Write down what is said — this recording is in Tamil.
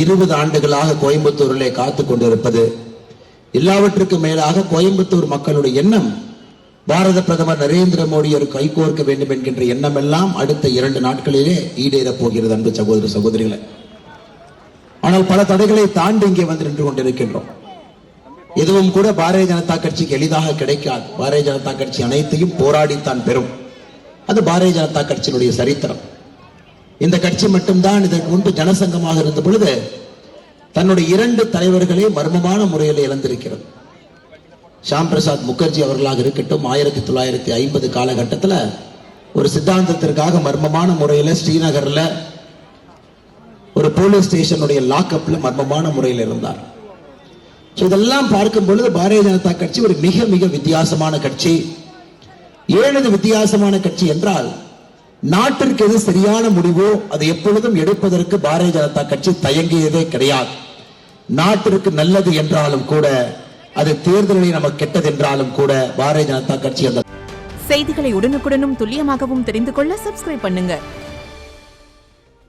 20 ஆண்டுகளாக கோயம்புத்தூரிலே காத்து கொண்டிருப்பது, எல்லாவற்றுக்கும் மேலாக கோயம்புத்தூர் மக்களுடைய எண்ணம் பாரத பிரதமர் நரேந்திர மோடி ஒரு கைகோர்க்க வேண்டும் என்கின்ற எண்ணம் எல்லாம் அடுத்த 2 நாட்களிலே ஈடேறப் போகிறது. அன்பு சகோதர சகோதரிகளை, ஆனால் பல தடைகளை தாண்டி இங்கே வந்து நின்று கொண்டிருக்கின்றோம். எதுவும் கூட பாரதிய ஜனதா கட்சிக்கு எளிதாக கிடைக்காது. பாரதிய ஜனதா கட்சி அனைத்தையும் போராடித்தான் பெறும். அது பாரதிய ஜனதா கட்சியினுடைய சரித்திரம். இந்த கட்சி மட்டும்தான் இதற்கு முன்பு ஜனசங்கமாக இருந்த பொழுது தன்னுடைய 2 தலைவர்களே மர்மமான முறையில் இழந்திருக்கிறது. ஷாம் பிரசாத் முகர்ஜி அவர்களாக இருக்கட்டும், 1950 காலகட்டத்தில் ஒரு சித்தாந்தத்திற்காக மர்மமான முறையில் ஸ்ரீநகர்ல ஒரு போலீஸ் ஸ்டேஷனுடைய லாக்அப்ல மர்மமான முறையில் இருந்தார். இதெல்லாம் பார்க்கும் பொழுது பாரதிய ஜனதா கட்சி ஒரு மிக மிக வித்தியாசமான கட்சி. ஏன் இது வித்தியாசமான கட்சி என்றால், நாட்டிற்கு எது சரியான முடிவோ அதை எப்பொழுதும் எடுப்பதற்கு பாரதிய ஜனதா கட்சி தயங்கியதே கிடையாது. நாட்டிற்கு நல்லது என்றாலும் கூட, அது தேர்தலில் நமக்கு கெட்டது என்றாலும் கூட பாரதிய ஜனதா கட்சி அந்த செய்திகளை உடனுக்குடனும் துல்லியமாகவும் தெரிந்து கொள்ள சப்ஸ்கிரைப் பண்ணுங்க.